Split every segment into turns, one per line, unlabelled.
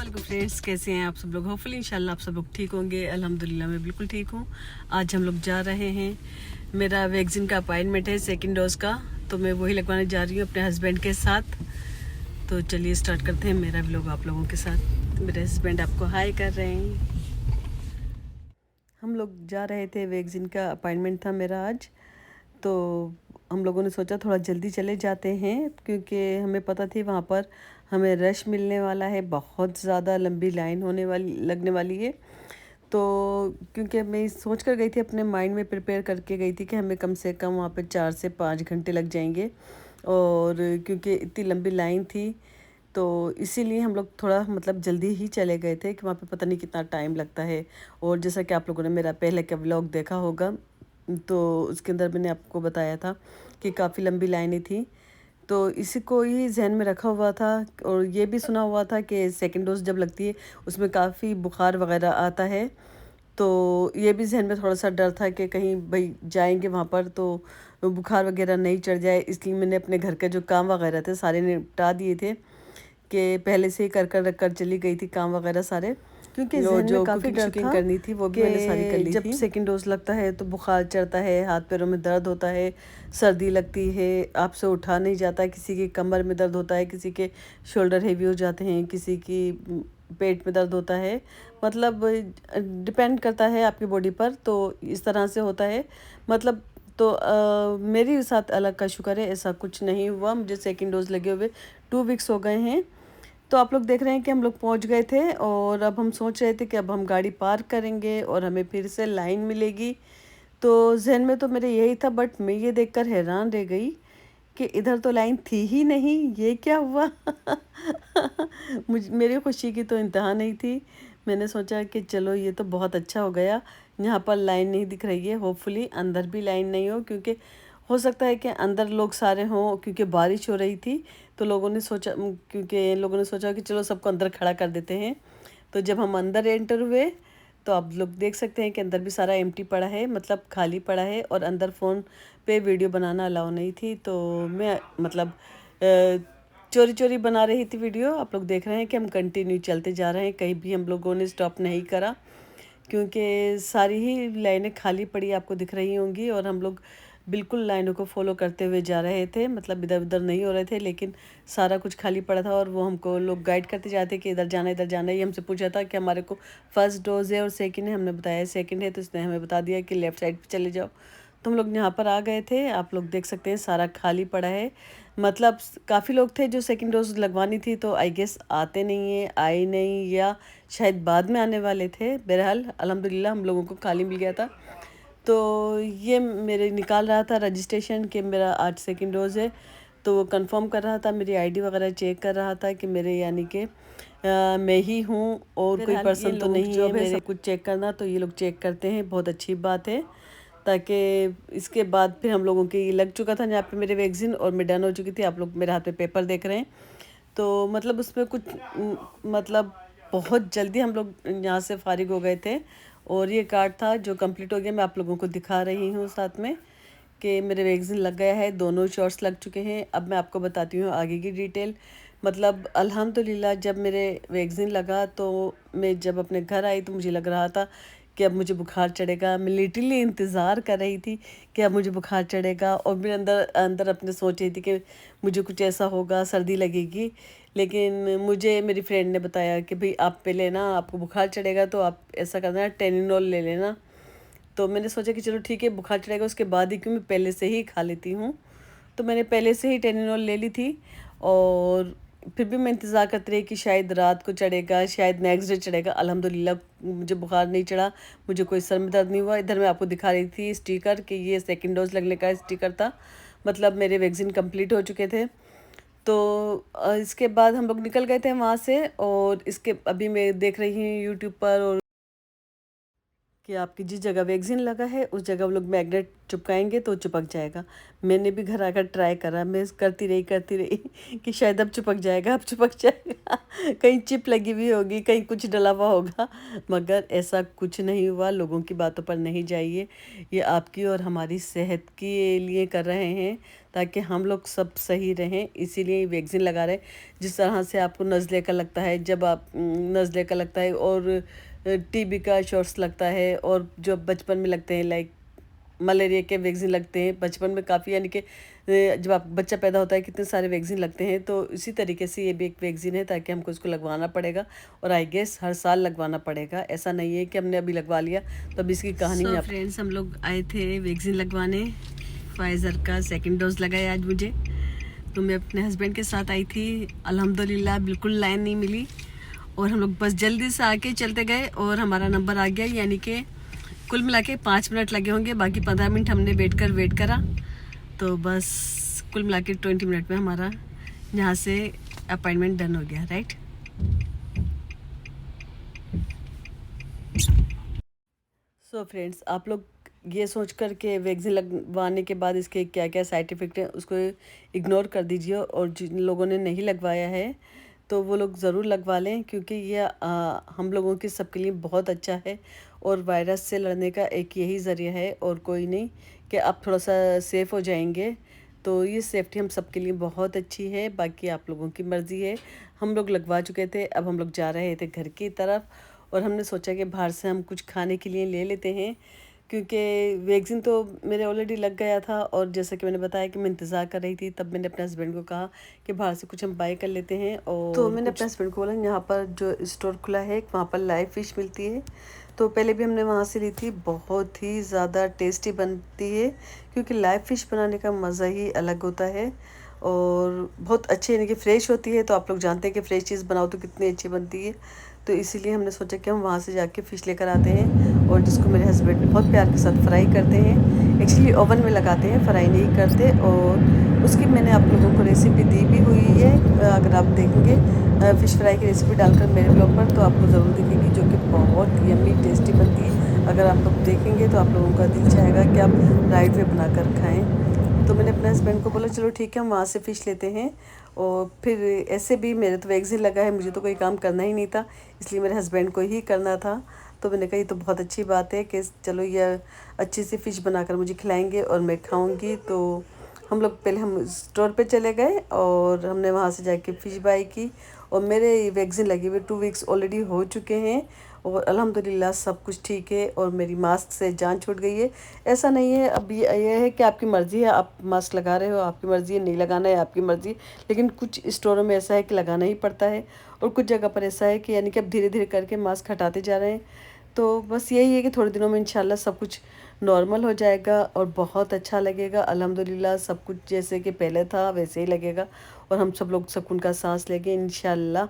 वालेकुम फ्रेंड्स, कैसे हैं आप सब लोग। होपफुली इंशाल्लाह आप सब लोग ठीक होंगे। अल्हम्दुलिल्लाह मैं बिल्कुल ठीक हूँ। आज हम लोग जा रहे हैं, मेरा वैक्सीन का अपॉइंटमेंट है सेकंड डोज का, तो मैं वही लगवाने जा रही हूँ अपने हस्बैंड के साथ। तो चलिए स्टार्ट करते हैं मेरा व्लॉग आप लोगों के साथ। मेरे हस्बैंड आपको हाय कर रहे हैं। हम लोग जा रहे थे, वैक्सीन का अपॉइंटमेंट था मेरा आज, तो हम लोगों ने सोचा थोड़ा जल्दी चले जाते हैं, क्योंकि हमें पता थी वहाँ पर हमें रश मिलने वाला है, बहुत ज़्यादा लंबी लाइन लगने वाली है। तो क्योंकि मैं सोच कर गई थी, अपने माइंड में प्रिपेयर करके गई थी कि हमें कम से कम वहाँ पे 4 से 5 घंटे लग जाएंगे, और क्योंकि इतनी लंबी लाइन थी तो इसीलिए हम लोग थोड़ा मतलब जल्दी ही चले गए थे कि वहाँ पे पता नहीं कितना टाइम लगता है। और जैसा कि आप लोगों ने मेरा पहले का व्लॉग देखा होगा, तो उसके अंदर मैंने आपको बताया था कि काफ़ी लंबी लाइनें थी। तो इसी को ही जहन में रखा हुआ था, और ये भी सुना हुआ था कि सेकंड डोज जब लगती है उसमें काफ़ी बुखार वगैरह आता है। तो ये भी जहन में थोड़ा सा डर था कि कहीं भाई जाएंगे वहाँ पर तो बुखार वगैरह नहीं चढ़ जाए, इसलिए मैंने अपने घर के जो काम वगैरह थे सारे निपटा दिए थे, कि पहले से ही कर कर रख कर चली गई थी काम वगैरह सारे, क्योंकि जहन में काफ़ी डर था करनी थी, वो भी मैंने सारी कर ली थी। जब सेकंड डोज लगता है तो बुखार चढ़ता है, हाथ पैरों में दर्द होता है, सर्दी लगती है, आपसे उठा नहीं जाता, किसी की कमर में दर्द होता है, किसी के शोल्डर हेवी हो जाते हैं, किसी की पेट में दर्द होता है, मतलब डिपेंड करता है आपकी बॉडी पर। तो इस तरह से होता है मतलब। तो मेरे साथ अलग का शुक्र है, ऐसा कुछ नहीं हुआ। मुझे सेकंड डोज लगे हुए 2 वीक्स हो गए हैं। तो आप लोग देख रहे हैं कि हम लोग पहुंच गए थे, और अब हम सोच रहे थे कि अब हम गाड़ी पार्क करेंगे और हमें फिर से लाइन मिलेगी। तो जहन में तो मेरे यही था, बट मैं ये देखकर हैरान रह गई कि इधर तो लाइन थी ही नहीं, ये क्या हुआ। मेरी खुशी की तो इंतहा नहीं थी। मैंने सोचा कि चलो ये तो बहुत अच्छा हो गया, यहाँ पर लाइन नहीं दिख रही है। होपफुली अंदर भी लाइन नहीं हो, क्योंकि हो सकता है कि अंदर लोग सारे हों, क्योंकि बारिश हो रही थी। तो लोगों ने सोचा कि चलो सबको अंदर खड़ा कर देते हैं। तो जब हम अंदर एंटर हुए तो आप लोग देख सकते हैं कि अंदर भी सारा एम्प्टी पड़ा है, मतलब खाली पड़ा है, और अंदर फ़ोन पे वीडियो बनाना अलाउ नहीं थी। तो मैं मतलब चोरी चोरी बना रही थी वीडियो। आप लोग देख रहे हैं कि हम कंटिन्यू चलते जा रहे हैं, कहीं भी हम लोगों ने स्टॉप नहीं करा, क्योंकि सारी ही लाइनें खाली पड़ी आपको दिख रही होंगी, और हम लोग बिल्कुल लाइनों को फॉलो करते हुए जा रहे थे, मतलब इधर उधर नहीं हो रहे थे, लेकिन सारा कुछ खाली पड़ा था। और वो हमको लोग गाइड करते जाते कि इधर जाना इधर जाना। ये हमसे पूछा था कि हमारे को फर्स्ट डोज है और सेकंड है, हमने बताया सेकंड है, तो इसने हमें बता दिया कि लेफ़्ट साइड पे चले जाओ। तो हम लोग यहाँ पर आ गए थे, आप लोग देख सकते हैं सारा खाली पड़ा है। मतलब काफ़ी लोग थे जो सेकंड डोज लगवानी थी, तो आई गेस आते नहीं है, आए नहीं, या शायद बाद में आने वाले थे। बहरहाल अल्हम्दुलिल्लाह हम लोगों को खाली मिल गया था। तो ये मेरे निकाल रहा था रजिस्ट्रेशन कि मेरा आज सेकंड डोज़ है, तो वो कंफर्म कर रहा था, मेरी आईडी वगैरह चेक कर रहा था कि मेरे यानी कि मैं ही हूँ और कोई पर्सन तो नहीं है। मेरे सब कुछ चेक करना, तो ये लोग चेक करते हैं, बहुत अच्छी बात है। ताकि इसके बाद फिर हम लोगों की लग चुका था जहाँ पे मेरे वैक्सीन, और मैं डन हो चुकी थी। आप लोग मेरे हाथ पे पेपर देख रहे हैं, तो मतलब उसमें कुछ मतलब बहुत जल्दी हम लोग यहाँ से फारिग हो गए थे। और ये कार्ड था जो कंप्लीट हो गया, मैं आप लोगों को दिखा रही हूँ साथ में कि मेरे वैक्सीन लग गया है, दोनों शॉट्स लग चुके हैं। अब मैं आपको बताती हूँ आगे की डिटेल। मतलब अल्हम्दुलिल्लाह जब मेरे वैक्सीन लगा, तो मैं जब अपने घर आई तो मुझे लग रहा था कि अब मुझे बुखार चढ़ेगा। मैं लिटरली इंतज़ार कर रही थी कि अब मुझे बुखार चढ़ेगा, और मैं अंदर अंदर अपने सोच रही थी कि मुझे कुछ ऐसा होगा, सर्दी लगेगी। लेकिन मुझे मेरी फ्रेंड ने बताया कि भाई आप पहले ना, आपको बुखार चढ़ेगा तो आप ऐसा करना, टेनिनोल ले लेना। तो मैंने सोचा कि चलो ठीक है, बुखार चढ़ेगा उसके बाद ही, क्यों मैं पहले से ही खा लेती हूँ। तो मैंने पहले से ही टेनिनोल ले ली थी, और फिर भी मैं इंतज़ार करती रही कि शायद रात को चढ़ेगा, शायद नेक्स्ट डे चढ़ेगा। अल्हम्दुलिल्लाह मुझे बुखार नहीं चढ़ा, मुझे कोई सर में दर्द नहीं हुआ। इधर मैं आपको दिखा रही थी स्टिकर कि ये सेकंड डोज लगने का स्टिकर था, मतलब मेरे वैक्सीन कंप्लीट हो चुके थे। तो इसके बाद हम लोग निकल गए थे वहाँ से, और इसके अभी मैं देख रही हूँ यूट्यूब पर और कि आपकी जिस जगह वैक्सीन लगा है उस जगह वो लोग मैग्नेट चिपकाएंगे तो चिपक जाएगा। मैंने भी घर आकर ट्राई करा, मैं करती रही कि शायद अब चिपक जाएगा, अब चिपक जाएगा कहीं चिप लगी हुई होगी, कहीं कुछ डला हुआ होगा, मगर ऐसा कुछ नहीं हुआ। लोगों की बातों पर नहीं जाइए, ये आपकी और हमारी सेहत के लिए कर रहे हैं ताकि हम लोग सब सही रहें, इसीलिए वैक्सीन लगा रहे हैं। जिस तरह से आपको नज़ले का लगता है, जब आप नज़ले का लगता है और टीबी का शॉट्स लगता है, और जो बचपन में लगते हैं लाइक मलेरिया के वैक्सीन लगते हैं बचपन में काफ़ी, यानी कि जब आप बच्चा पैदा होता है कितने सारे वैक्सीन लगते हैं, तो इसी तरीके से ये भी एक वैक्सीन है ताकि हमको इसको लगवाना पड़ेगा, और आई गेस हर साल लगवाना पड़ेगा। ऐसा नहीं है कि हमने अभी लगवा लिया तो अब इसकी कहानी में। फ्रेंड्स, हम लोग आए थे वैक्सीन लगवाने, फाइज़र का सेकेंड डोज लगाया आज मुझे, तो मैं अपने हस्बैंड के साथ आई थी। अल्हम्दुलिल्लाह बिल्कुल लाइन नहीं मिली और हम लोग बस जल्दी से आके चलते गए और हमारा नंबर आ गया, यानी कि कुल मिला के 5 मिनट लगे होंगे, बाकी 15 मिनट हमने वेट करा, तो बस कुल मिला के 20 मिनट में हमारा यहाँ से अपॉइंटमेंट डन हो गया, राइट। सो फ्रेंड्स, आप लोग ये सोच कर के वैक्सीन लगवाने के बाद इसके क्या क्या साइड इफ़ेक्ट हैं उसको इग्नोर कर दीजिए, और जिन लोगों ने नहीं लगवाया है तो वो लोग ज़रूर लगवा लें, क्योंकि ये हम लोगों के सबके लिए बहुत अच्छा है, और वायरस से लड़ने का एक यही ज़रिया है और कोई नहीं, कि आप थोड़ा सा सेफ़ हो जाएंगे। तो ये सेफ्टी हम सबके लिए बहुत अच्छी है, बाकी आप लोगों की मर्ज़ी है। हम लोग लगवा चुके थे, अब हम लोग जा रहे थे घर की तरफ, और हमने सोचा कि बाहर से हम कुछ खाने के लिए ले लेते हैं, क्योंकि वैक्सीन तो मेरे ऑलरेडी लग गया था, और जैसा कि मैंने बताया कि मैं इंतज़ार कर रही थी, तब मैंने अपने हस्बैंड को कहा कि बाहर से कुछ हम बाय कर लेते हैं। और तो मैंने अपने हस्बैंड को बोला यहाँ पर जो स्टोर खुला है वहाँ पर लाइव फ़िश मिलती है, तो पहले भी हमने वहाँ से ली थी, बहुत ही ज़्यादा टेस्टी बनती है, क्योंकि लाइव फ़िश बनाने का मज़ा ही अलग होता है, और बहुत अच्छी यानी कि फ़्रेश होती है। तो आप लोग जानते हैं कि फ़्रेश चीज़ बनाओ तो कितनी अच्छी बनती है, तो इसीलिए हमने सोचा कि हम वहाँ से जाके फ़िश लेकर आते हैं, और जिसको मेरे हस्बैंड बहुत प्यार के साथ फ्राई करते हैं। एक्चुअली ओवन में लगाते हैं, फ्राई नहीं करते, और उसकी मैंने आप लोगों को रेसिपी दी भी हुई है। अगर आप देखेंगे फ़िश फ्राई की रेसिपी डालकर मेरे ब्लॉग पर, तो आपको ज़रूर दिखेगी, जो कि बहुत यम्मी टेस्टी बनती है। अगर आप लोग देखेंगे तो आप लोगों का दिल चाहेगा कि आप राइट वे बनाकर खाएँ। तो मैंने अपने हस्बैंड को बोला चलो ठीक है हम वहाँ से फ़िश लेते हैं, और फिर ऐसे भी मेरे तो वैक्सीन लगा है, मुझे तो कोई काम करना ही नहीं था, इसलिए मेरे हस्बैंड को ही करना था। तो मैंने कहा ये तो बहुत अच्छी बात है कि चलो ये अच्छी सी फ़िश बनाकर मुझे खिलाएंगे और मैं खाऊंगी। तो हम लोग पहले हम स्टोर पे चले गए और हमने वहाँ से जाके फ़िश बाई की, और मेरे वैक्सीन लगे हुए 2 वीक्स ऑलरेडी हो चुके हैं, और अल्हम्दुलिल्लाह सब कुछ ठीक है, और मेरी मास्क से जान छूट गई है। ऐसा नहीं है, अब ये है कि आपकी मर्ज़ी है, आप मास्क लगा रहे हो आपकी मर्ज़ी है, नहीं लगाना है आपकी मर्ज़ी, लेकिन कुछ स्टोरों में ऐसा है कि लगाना ही पड़ता है, और कुछ जगह पर ऐसा है कि यानी कि अब धीरे धीरे करके मास्क हटाते जा रहे हैं। तो बस यही है कि थोड़े दिनों में इंशाल्लाह सब कुछ नॉर्मल हो जाएगा और बहुत अच्छा लगेगा। अल्हम्दुलिल्लाह सब कुछ जैसे कि पहले था वैसे ही लगेगा, और हम सब लोग सुकून का सांस लेंगे इंशाल्लाह।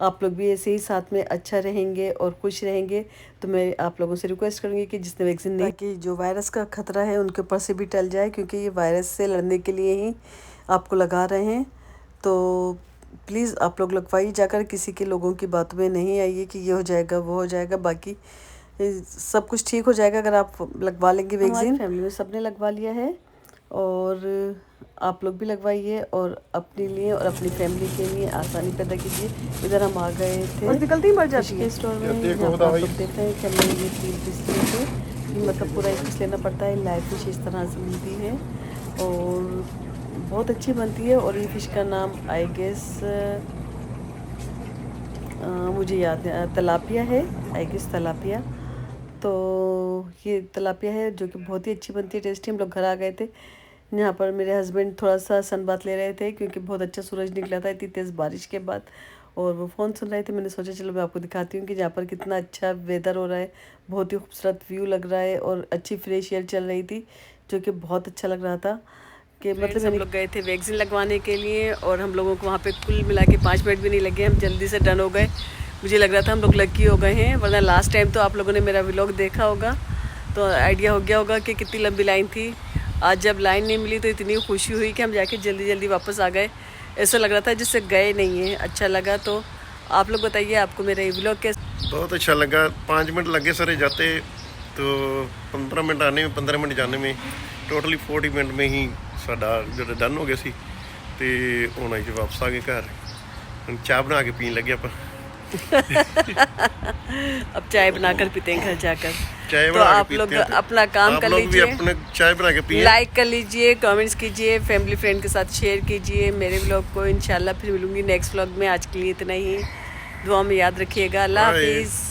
आप लोग भी ऐसे ही साथ में अच्छा रहेंगे और खुश रहेंगे। तो मैं आप लोगों से रिक्वेस्ट करूँगी कि जिसने वैक्सीन नहीं, ताकि जो वायरस का ख़तरा है उनके ऊपर से भी टल जाए, क्योंकि ये वायरस से लड़ने के लिए ही आपको लगा रहे हैं। तो प्लीज़ आप लोग लगवाइए जाकर, किसी के लोगों की बातों में नहीं आइए कि ये हो जाएगा वो हो जाएगा, बाकी सब कुछ ठीक हो जाएगा अगर आप लगवा लेंगे वैक्सीन। फैमिली में सबने लगवा लिया है, और आप लोग भी लगवाइए, और अपने लिए और अपनी फैमिली के लिए आसानी पैदा कीजिए। इधर हम आ गए थे और निकलते ही मर जाती है स्टोर में, यहाँ पर आप लोग देख रहे हैं कि हमने ये 3 पीस लिए थे, मतलब पूरा 1 पीस लेना पड़ता है। लाइव फिश इस तरह से मिलती है और बहुत अच्छी बनती है, और ये फ़िश का नाम आई गेस मुझे याद है तलापिया है, आई गेस तलापिया। तो ये तलापिया है जो कि बहुत ही अच्छी बनती है, टेस्टी। हम लोग घर आ गए थे, यहाँ पर मेरे हस्बैंड थोड़ा सा सनबाथ ले रहे थे, क्योंकि बहुत अच्छा सूरज निकला था इतनी तेज़ बारिश के बाद, और वो फ़ोन सुन रहे थे। मैंने सोचा चलो मैं आपको दिखाती हूँ कि यहाँ पर कितना अच्छा वेदर हो रहा है, बहुत ही खूबसूरत व्यू लग रहा है, और अच्छी फ्रेश एयर चल रही थी, जो कि बहुत अच्छा लग रहा था। कि मतलब हम लोग गए थे वैक्सीन लगवाने के लिए, और हम लोगों को वहाँ पे कुल मिला के 5 मिनट भी नहीं लगे, हम जल्दी से डन हो गए। मुझे लग रहा था हम लोग लकी हो गए हैं, वरना लास्ट टाइम तो आप लोगों ने मेरा व्लॉग देखा होगा तो आइडिया हो गया होगा कि कितनी लंबी लाइन थी। आज जब लाइन नहीं मिली तो इतनी खुशी हुई कि हम जाके जल्दी जल्दी वापस आ गए, ऐसा लग रहा था जिससे गए नहीं हैं। अच्छा लगा। तो आप लोग बताइए आपको मेरा ये व्लॉग कैसा?
बहुत अच्छा लगा। 5 मिनट लगे सारे जाते, तो 15 मिनट आने में 15 मिनट जाने में टोटली 40 मिनट में ही साडा जो डन हो गया सी ते हुण असीं वापस आ गए घर। हुण चाह बना के पीन लगे आपां।
अब चाय बनाकर पीते हैं घर जाकर।
चाय
तो
बना के
आप
पीते
लोग
हैं तो
अपना काम
आप
कर
लोग भी
लीजिए,
अपने चाय बना के पिए।
लाइक कर लीजिए, कमेंट्स कीजिए, फैमिली फ्रेंड के साथ शेयर कीजिए मेरे व्लॉग को। इंशाल्लाह फिर मिलूंगी नेक्स्ट व्लॉग में। आज के लिए इतना ही, दुआ में याद रखिएगा। अल्लाह
बाय।
हाफिज़।